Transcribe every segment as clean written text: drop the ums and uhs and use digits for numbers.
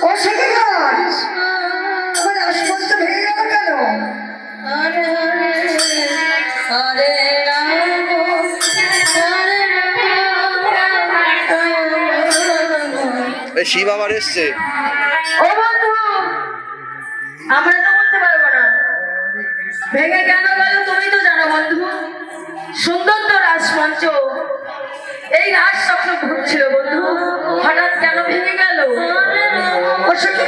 ও সেটা আমার আশপাশটা ভেঙে গেল কেন? শিব আবার এসছে। ও বন্ধু, আমরা তো বলতে পারবো না ভেঙে কেন গেল, তুমি তো জানো বন্ধু। সুন্দর তো রাসমঞ্চ, এই রাস স্বপ্ন ঘুরছিল বন্ধু, হঠাৎ কেন ভেঙে গেল? ও সেটা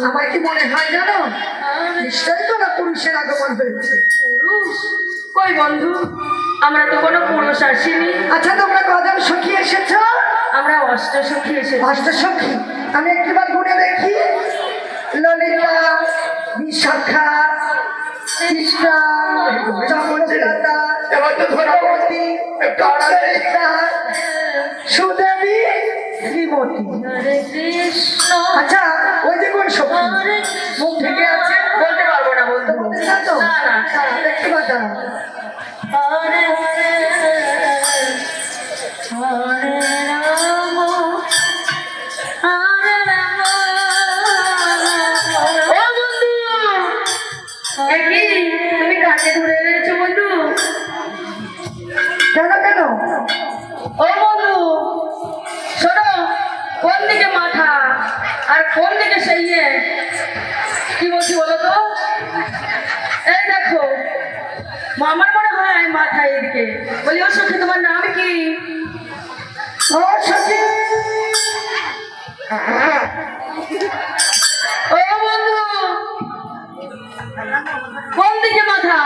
আমার কি মনে হয় জানো, নিশ্চয়ই তো না পুরুষের আগমন হয়েছে। পুরুষ? কই বন্ধু, আমরা তো কোনো পুরুষ আসিনি। আচ্ছা তোমরা কজন সখী এসেছো? আমরা অষ্ট সখী এসেছি। পাঁচটা সখী, আমি একটিবার গুনে দেখি। ললিতা, বিশাখা, তৃষ্ণা, চমৎলতা, ধনবতী, চন্দ্রিকা, সুদেবী, শ্রীমতী। হরে কৃষ্ণ। আচ্ছা ওই যে কোন সখী মুখ ঢেকে আছে? বলতে পারবো না বন্ধু। বলতে না তো? না না। দেখতে পাতা হরে হরে হরে রাম হরে রাম। ও বন্ধু, এ কি তুমি কাকে ধরে এনেছো বন্ধু? কেন কেন? ও বন্ধু শোনো, কোন দিকে মাথা আর কোন দিকে সেই কি বলছি বলো তো? এই দেখো, আমার মনে হয় মাথা এদিকে। বলি ও সখী, তোমার নাম কি? ও সখী, ও বন্ধু, কোন দিকে মাথা?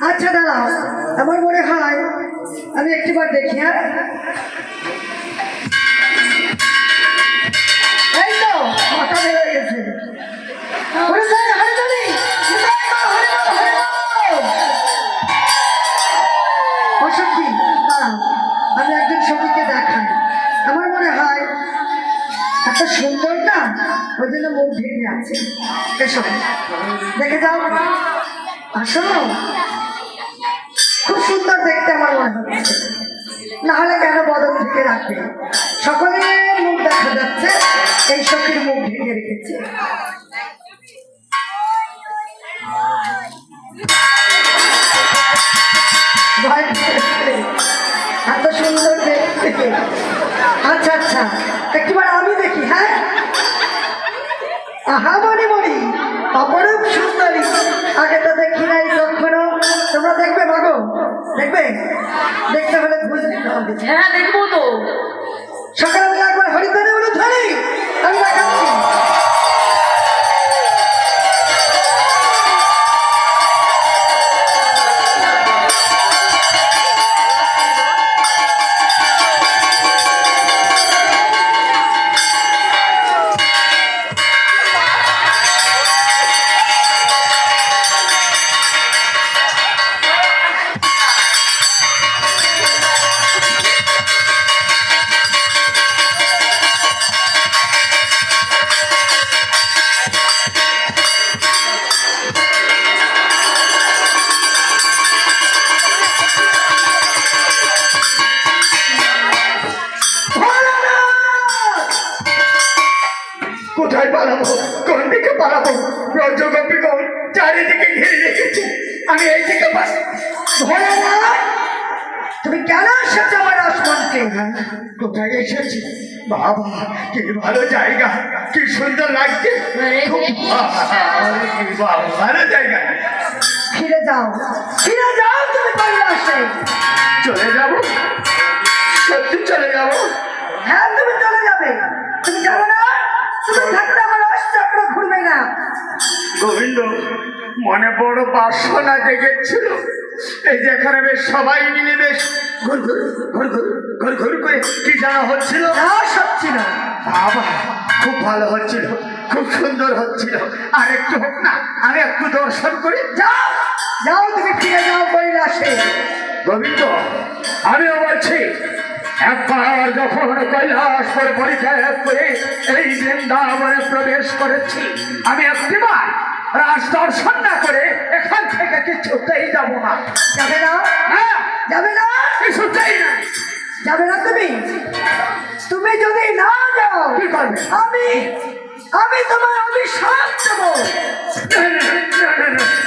আচ্ছা দাঁড়াও, আমার মনে হয় আমি একটিবার দেখি। হ্যাঁ এই তো মাথা বেড়ে গেছে। হরে যাই, হরে যাই, হরে যাও, হরে যাও, হরে যাও। ও সখী, দাঁড়াও, আমি একজন সখীকে দেখাই। আমার মনে হয় এত সুন্দর না, ওই জন্য মুখ ঢেকে আছে। এসো দেখে যাও, আসো। খুব সুন্দর দেখতে আমার মনে হচ্ছে, না হলে কেন বদল ঢেকে রাখবে? সকলের মুখ দেখা যাচ্ছে, এই সখীর মুখ ঢেকে রেখেছে। ভয় পেয়েছে, এত সুন্দর দেখতে। আচ্ছা আচ্ছা, একটিবার আমি দেখি। হ্যাঁ আহা মনি মনি, অপরূপ সুন্দরী, আগে তো দেখি নাই কখনো। তোমরা দেখবে মাগো, দেখবে? দেখতে হলে ভুল দিতে হবে। হ্যাঁ দেখবো তো। সকালবেলা একবার হরিদ্বারে বলে ধরি, আমি দেখাচ্ছি। কোথায় পালাবো, কোন দিকে পালাবো? ব্রজগোপীগণ চারিদিকে ঘিরে রেখেছে, আমি এই দিকে ভোলানাথ, তুমি কেন এসেছো আমার রাসমঞ্চে? কোথায় এসেছি? বাবা কি ভালো জায়গা, কি সুন্দর লাগছে, খুব ভালো জায়গা। ফিরে যাও, ফিরে যাও তুমি কৈলাসে। চলে যাবো? সত্যি চলে যাবো? হ্যাঁ তুমি চলে যাবে। তুমি জানো না, তুমি থাকলে আমার অষ্টচক্র ঘুরবে না। গোবিন্দ, মনে বড় বাসনা জেগেছিল, এই যে এখানে বেশ সবাই মিলে বেশ ঘুর ঘুর ঘুর ঘুর ঘুর ঘুর করে কি জানা হচ্ছিল। না সত্যি না, বাবা খুব ভালো হচ্ছিল, খুব সুন্দর হচ্ছিল। আর একটু হোক না, আমি একটু দর্শন করি। যাও যাও, তুমি ফিরে যাও কৈলাসে। গোবিন্দ, আমিও বলছি, একবার যখন কৈলাস পরিত্যাগ করে এই বৃন্দাবনে প্রবেশ করেছি, আমি একটিবার রাজ দর্শন না করে এখান থেকে কিছুতেই যাব না। যাবে না? হ্যাঁ, যাবে না? কিছুতেই না। যাবে না তুমি? তুমি যদি না যাও কি করবে? আমি আমি তোমার অভিশাপ দেবো।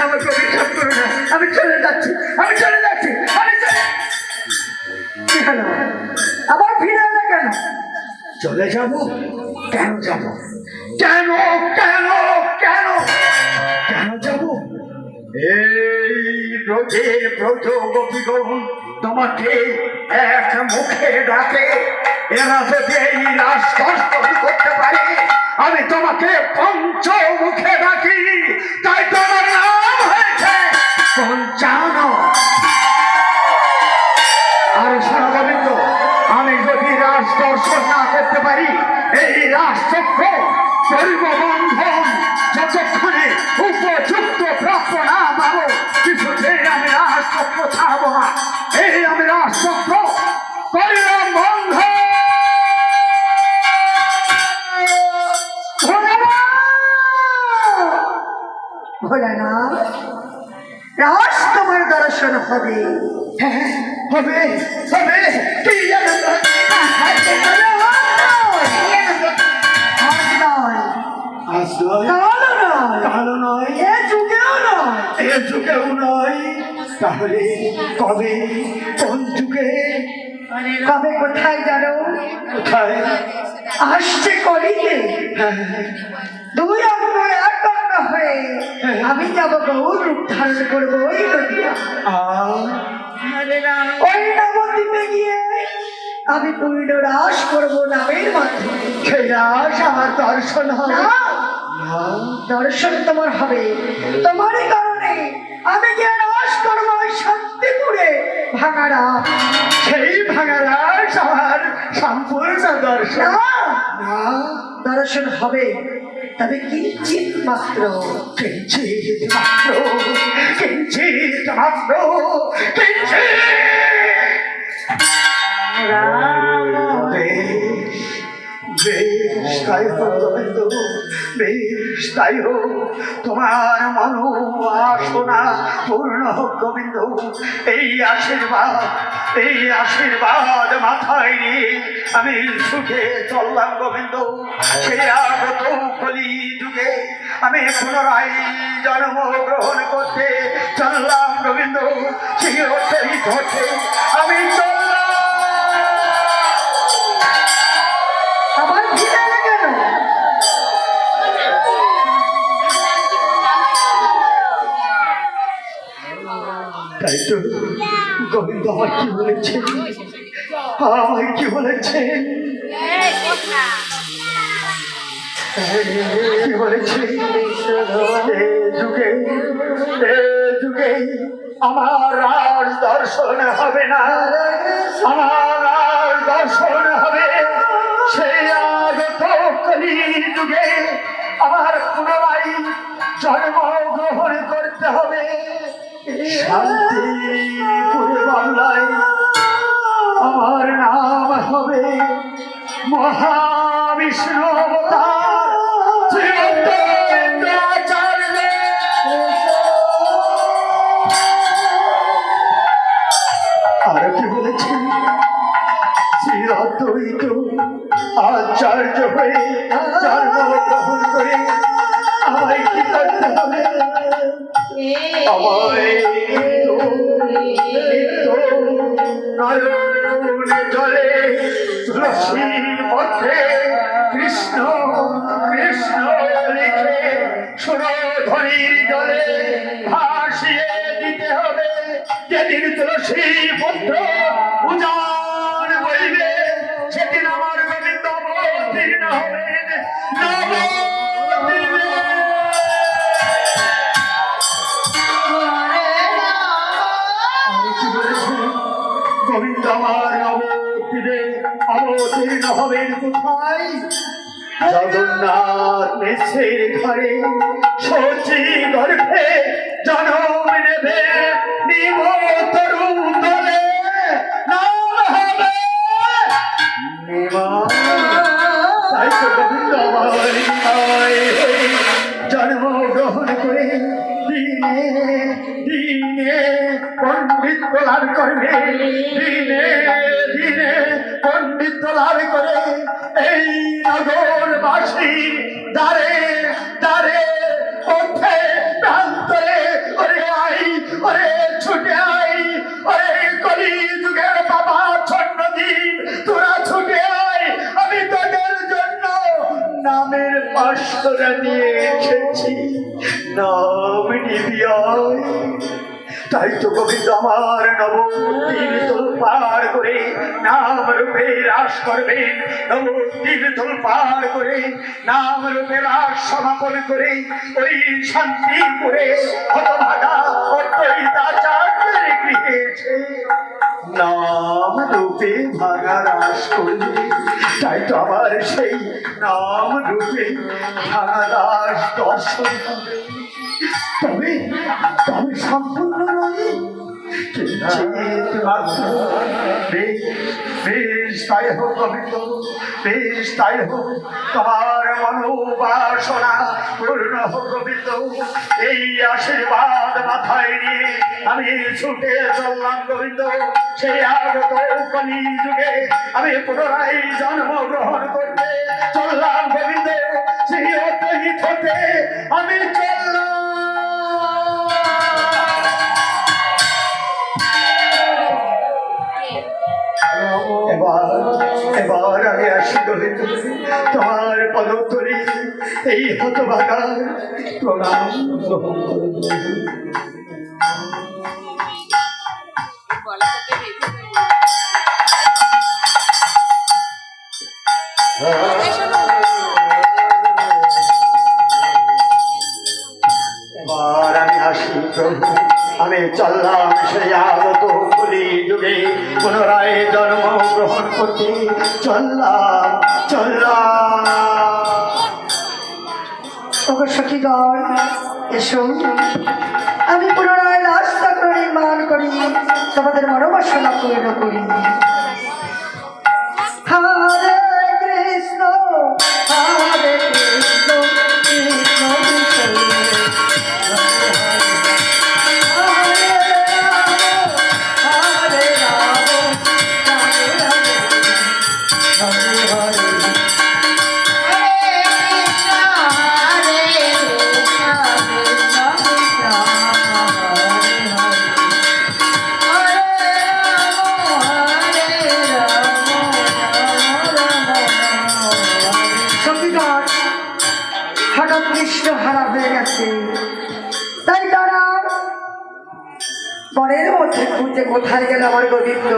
আমাকে অভিশাপ করো না, আমি চলে যাচ্ছি, আমি চলে যাচ্ছি, আমি চলে কি হলো? আবার ফিরে এলে কেন? চলে যাব। কেন যাব? কেন কেন কেন কেন যাব? এই ব্রজের ব্রজ গোপীগণ তোমাকে এক মুখে ডাকে। এরা যদি এই রাষ্ট্র করতে পারে, আমি তোমাকে পঞ্চমুখে ডাকি। তাই তোমার নাম হয়েছে পঞ্চানন। আর শোনো গোবিন্দ, আমি যদি রাজ দর্শন না করতে পারি, এই রাষ্ট্রক্র পরিবন্ধন যতক্ষণে উপযুক্ত প্রাপ্য না পাবো, কিছুতেই আমি রাষ্ট্রক্র ছাড়বো না। এই আমি রাষ্ট্রক্র করিলাম বন্ধ। ভোলানাথ, রাস তোমার দর্শন হবে। হ্যাঁ, হবে হবে। কি জানো তো? আজ নয়, আজ নয়, কালও নয়, কালো নয়, এ যুগেও নয়। এ যুগেও নয়। তাহলে কবে, কোন যুগে, কবে কোথায় জানো? কোথায়? আসছে কলিতে। হ্যাঁ, দুই অঙ্গ এক অঙ্গ হয়ে আমি যাব গৌর রূপ ধারণ করবো ওই নদিয়া। ওই নবদ্বীপে গিয়ে আমি পূর্ণ রাস করবো নামের মাধ্যমে। সেই রাস আমার দর্শন হবে। না, দর্শন তোমার হবে। তোমারই কারণে আমি গিয়ে রাস করবো ওই শান্তিপুরে ভাঙা রাস। সেই ভাঙা রাস আমার সম্পূর্ণ দর্শন। না, না, দর্শন হবে, তবে কিঞ্চিত মাত্র। কিঞ্চিত মাত্র, কিঞ্চিত মাত্র, কিঞ্চিত। বেশ, বেশ তাই হোক গোবিন্দ, বেশ তাই হোক। তোমার মনোবাসনা পূর্ণ হোক গোবিন্দ। এই আশীর্বাদ মাথায় নিয়ে আমি সুখে চললাম গোবিন্দ। সেই আগত কলি যুগে আমি পুনরায় জন্মগ্রহণ করতে চললাম গোবিন্দ। সেই পথে আমি চললাম। আবার ফিরে এলে কেন? তাই তো গোবিন্দ আমার কি বলেছেন, আমায় কি বলেছেন, কি বলেছে? এ যুগে আমার রাজ দর্শন হবে না, আমার রাজ দর্শন হবে সেই আগত কলি যুগে। আমার পুনরায় জন্মগ্রহণ করতে হবে শান্তিপুরে বাংলায়। আমার নাম হবে মহাবিষ্ণু অবতার শ্রীমন্ত আর কি বলেছেন? শ্রী অদ্বৈত আচার্য হয়ে জন্মগ্রহণ করে আমায় কি করতে হবে? আমায় নয়নে জলে তুলসীর মধ্যে কৃষ্ণ কৃষ্ণ লিখে সুরধ্বনির জলে ভাসিয়ে দিতে হবে। যেদিন তুলসী পুত্র উজান বইবে, সেদিন আমার গোবিন্দ অবতীর্ণ হবেন নবদ্বীপে। গোবিন্দ আমার নবদ্বীপে অবতীর্ণ হবেন কোথায়? জগন্নাথ মেসের ঘরে শচী গর্ভে জন্ম নেবে নিম তরু তলে নাম হবে নিমা। তাই তো গোবিন্দ আমায় জন্মগ্রহণ করে দিনে দিনে পণ্ডিত লাভ করবে, দিনে দিনে এই নগরবাসীর দ্বারে দ্বারে পথে প্রান্তরে ওরে আই ওরে ছুটে আই ওরে কলি যুগের বাবা ছন্ন দিন তোরা ছুটে আই আমি তোদের জন্য নামের পাশরা নিয়ে এসেছি নাম নিবি আয়। তাই তো গোবিন্দ আমার নবদ্বীপ তোলপাড় করে নাম রূপে রাস করবেন, নবদ্বীপ তোলপাড় করে নাম রূপে রাস সমাপন করে ওই শান্তিপুরে হতভাগা অদ্বৈতাচার্যের গৃহে এসে নাম রূপে ভাগা রাস করবে। তাই তো আমার সেই নাম রূপে ভাগা রাস দর্শন হবে। তবে তবে সম্পূর্ণ নয়, কিঞ্চিৎ মাত্র। বেশ তাই হোক গোবিন্দ, বেশ তাই হোক, তোমার মনোবাসনা পূর্ণ হোক গোবিন্দ। এই আশীর্বাদ মাথায় নিয়ে আমি ছুটে চললাম গোবিন্দ সেই আগত কলি যুগে আমি পুনরায় জন্মগ্রহণ করতে চললাম গোবিন্দ। সেই অত্যহিত হতে আমি চললাম। এবার আমি আসি গোবিন্দ তোমার পদতলে এই হতভাগার প্রণাম গ্রহণ করব। এবার আমি আসি প্রভু, আমি চললাম সেই আগত কলি যুগে পুনরায় জন্ম গ্রহণ করতে চললাম চললাম। ওগো সখীগণ এসো, আমি পুনরায় রাস্তা করে নির্মাণ করি, তোমাদের মনোবাসনা পূর্ণ করি। হরে কৃষ্ণ হরে কৃষ্ণ কৃষ্ণ কৃষ্ণ হরে রাম হরে রাম হরে হরে হঠাৎ কৃষ্ণ হারা হয়ে গেছে, তাই তারা পরের মধ্যে খুঁজে কোথায় গেল আমার গোবিন্দ।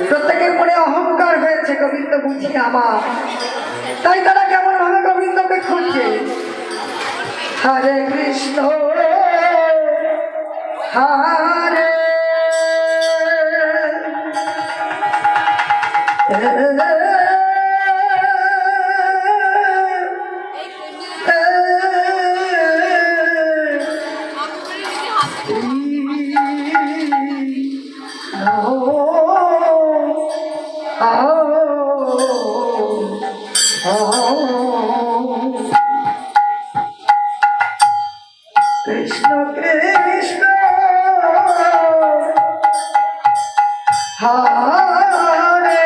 প্রত্যেকের মনে অহংকার হয়েছে গোবিন্দ বুঝি আমার, তাই তারা কেমন ভাবে গোবিন্দকে খুঁজছে। হরে কৃষ্ণ হরে কৃষ্ণ কৃষ্ণ হরে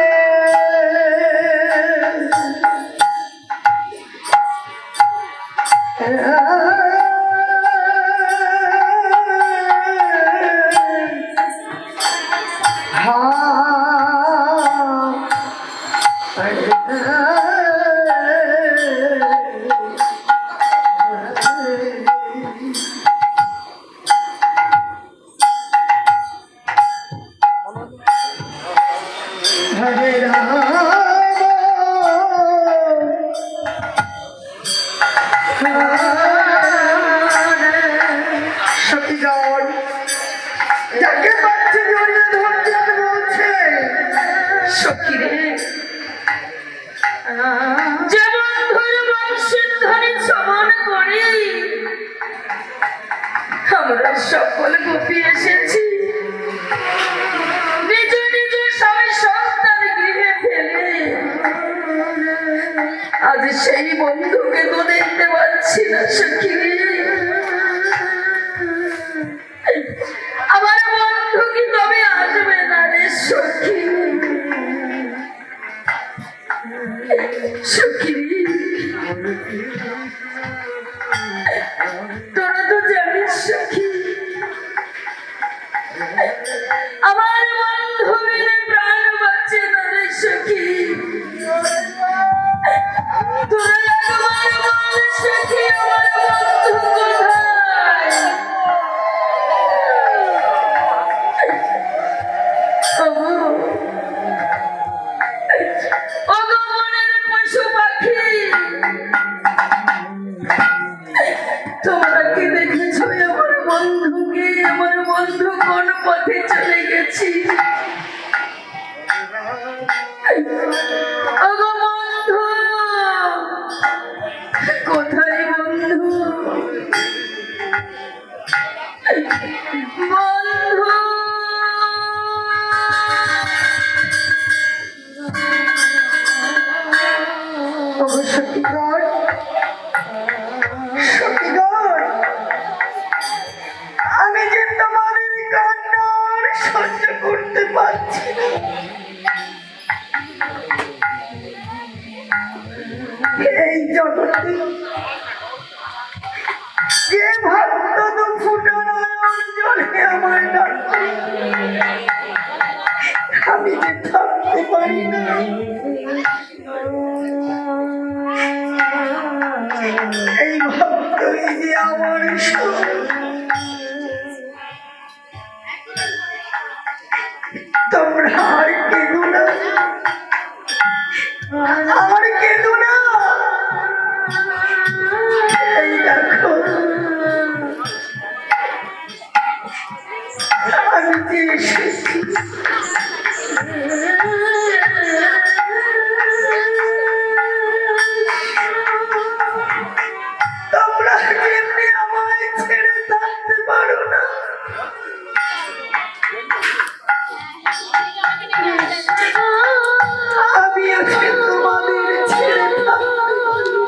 হরে রাম সখীগণ যাকে পাচ্ছে জড়িয়ে ধরছে আর বলছে সখী রে, যে বন্ধুর বংশের ধরে সমান করে আমরা সকল গোপী এসেছি নিজ নিজ স্বামী সন্তান গৃহে ফেলে। আজ সেই বন্ধুকে তো দেখতে পাচ্ছি না সখী রে। আমার বন্ধু কি তবে আসবে না রে সখী? সখী তোরা তো জানিস সখী আমার বন্ধু মিলে প্রাণ বাঁচে তাদের সখী তোরা একবার বল সখী আমার বন্ধু কোথায় ওগো মনের পশু পাখি তোমরা কি দেখেছো আমার বন্ধুকে আমার বন্ধু কোন পথে চলে গেছি ওগো বন্ধু কোথায় বন্ধু বন্ধু ওগো সতীগণ, সতীগণ, আমি যে তোমাদের কান্না আর সহ্য করতে পারছি না। এই জগতে যে ভক্ত দুঃখটা নয়ন জলে আমার ডাকে, আমি যে থাকতে পারি না। এই ভক্তই যে আমার সুখ। তোমরা আর কেঁদো না, আর কেঁদো না। এই দেখো আমি যে এসেছি, তোমরা যেমনি আমায় ছেড়ে থাকতে পারো না, আমি আজকে তোমাদের ছেড়ে থাকতে পারবো না।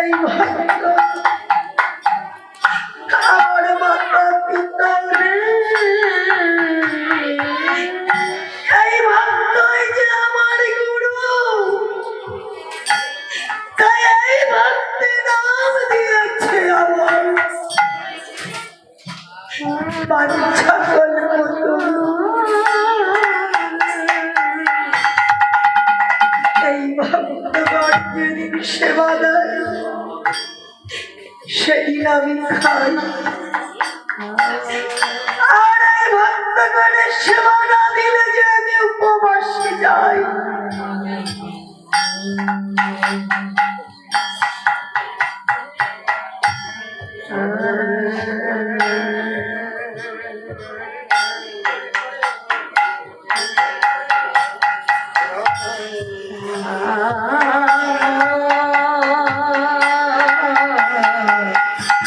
এই ভক্ত আমার মাতা পিতা, এই ভক্তই যে আমার গুরু, তাই এই ভক্তি নাম দিয়েছে আমার বাচ্চা মতো। এই ভক্তগণ যেদিন সেবা দেয় সেদিন আমি খাই, আর এই ভক্তগণের সেবা না দিলে যে আমি উপবাসে যাই।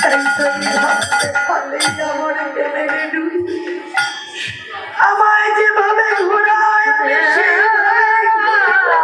তাই তো এই ভাবতে পারলেই আমার প্রেমে ডুবি, আমায় যেভাবে ঘোরায় আমি সেইভাবেই ঘুরবো।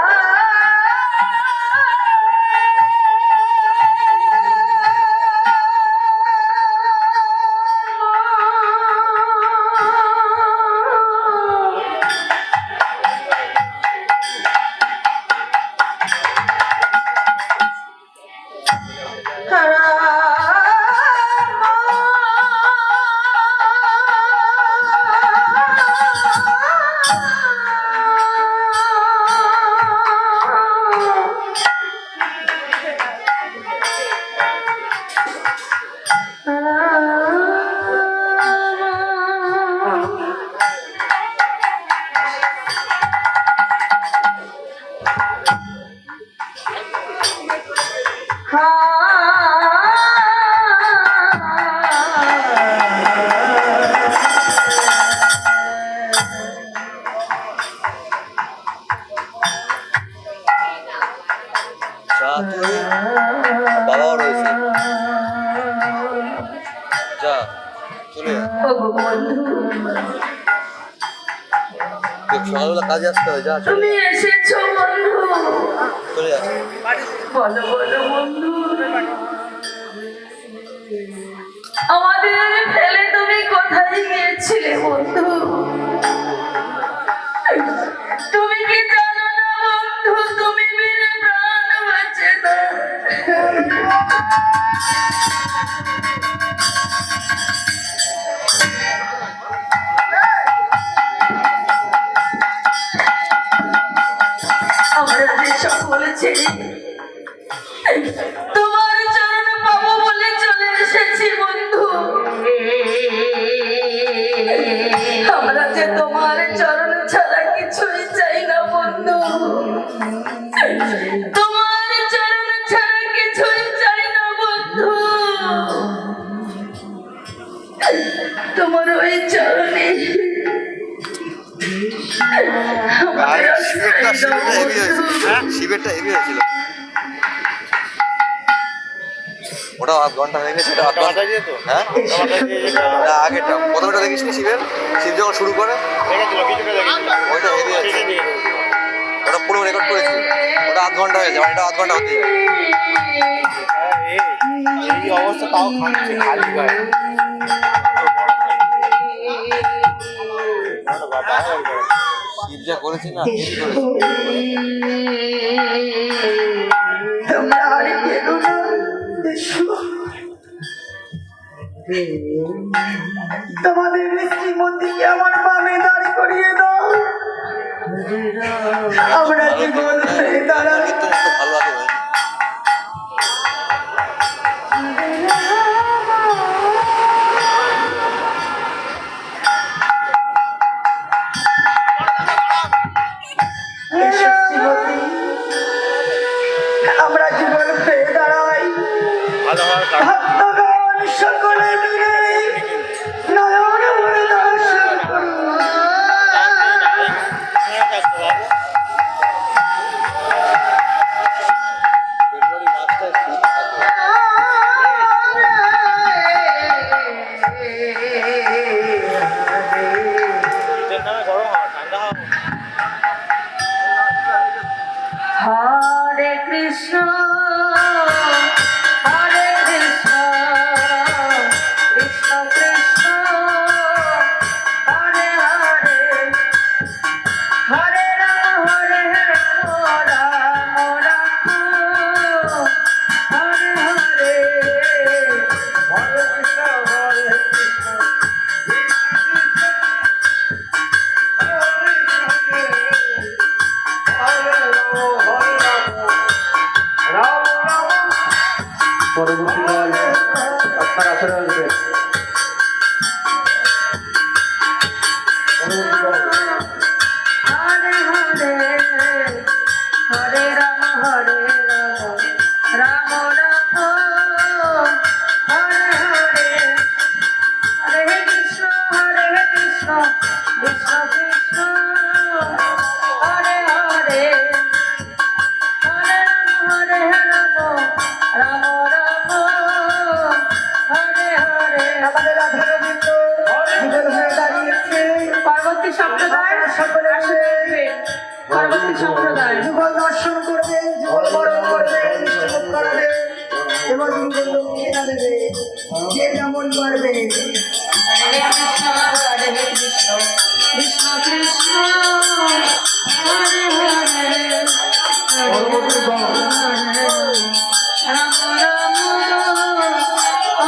বাবাও রয়েছে, যা চলে যা। সকালবেলা কাজে আসতে হয়, যা তুমি এসেছো বন্ধু, চলে যা। বলো বলো বন্ধু, আমাদের ফেলে তুমি কোথায় গিয়েছিলে বন্ধু? আমরা যে তোমার চরণ ছাড়া কিছুই চাই না বন্ধু, তোমার চরণ ছাড়া কিছুই চাই না বন্ধু, তোমার ওই চরণে ভাই শিবেরটা হেভি হয়েছিল, শিবেরটা হেভি হয়েছিল। ওটা আধ ঘন্টা হয়ে গেছে, আধ ঘন্টা হ্যাঁ আগেরটা প্রথমটা দেখিস নি শিবের, শিব যখন শুরু করে ওইটা হেভি হয়েছে, ওটা পুরো রেকর্ড করেছি, ওটা আধ ঘন্টা হয়েছে, মানে এটা আধ ঘন্টা হতে এই অবস্থা তাও খাচ্ছে খালি গায়ে শিব যা করেছি না হেভি করেছি। তোমরা আর কেঁদো না, এসো। তোমাদের শ্রীমতীকে আমার বামে দাঁড় করিয়ে দাও, আমরা জীবন হয়ে দাঁড়াই। কীর্তন একটু ভালো আগে হয়েছে। এসো শ্রীমতী, আমরা জীবন হয়ে দাঁড়াই। ভালো হওয়ার কারণ ভক্তগণ সকলে মিলে নয়ন ভরে দর্শন করুন। ফেব্রুয়ারি মাসটা শীত থাকে। শীতের নামে গরম হওয়া ঠান্ডা হওয়া হরে কৃষ্ণ হরে কৃষ্ণ কৃষ্ণ কৃষ্ণ হরে হরে হরে রাম রাম রাম হরে হরে হরে কৃষ্ণ হরে কৃষ্ণ পরবর্তীকাল আপনার আসরে আসবে। হরে হরে হরে রাম রাম রাম হরে হরে হরে কৃষ্ণ কৃষ্ণ কৃষ্ণ হরে হরে হরে রাম রাম রাম হরে হরে। আমাদের রাধা গোবিন্দ জীবন হয়ে দাঁড়িয়েছে। পরবর্তী সম্প্রদায় সকলে আসবে, পরবর্তী সম্প্রদায় যুগল দর্শন করবে, যুগল বরণ করবে, মিষ্টিমুখ করাবে এবং যুগল দক্ষিণা দেবে, যে যেমন পারবে। হরে কৃষ্ণ কৃষ্ণ কৃষ্ণ হরে হরে রাম রাম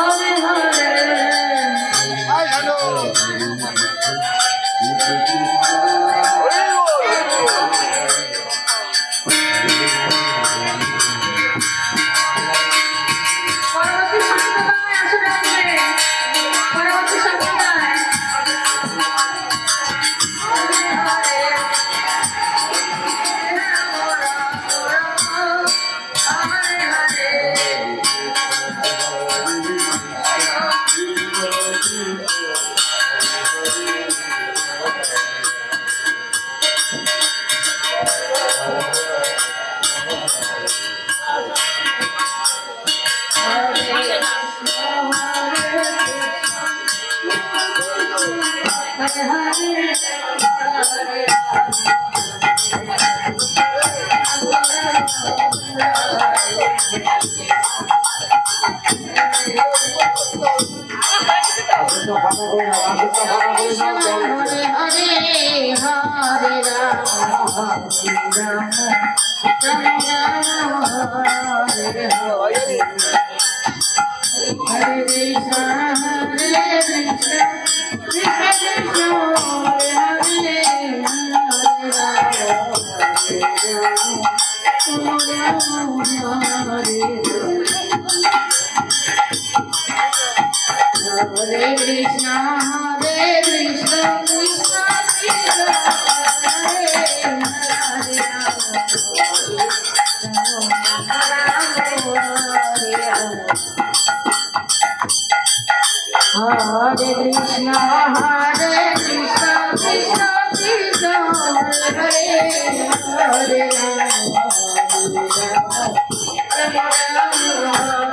হরে হরে। পরবর্তী সম্প্রদায় আসলে আসবে, পরবর্তী সম্প্রদায় হরে হরে রাম রাম হরে হরে। হরে হরে হরে রাম রাম রাম হরে হরে হরে কৃষ্ণ কৃষ্ণ কৃষ্ণ হরে হরে হরে রাম হরে কৃষ্ণ হরে কৃষ্ণ কৃষ্ণ কৃষ্ণ হরে হরে হরে কৃষ্ণ কৃষ্ণ কৃষ্ণ হরে হরে হরে রাম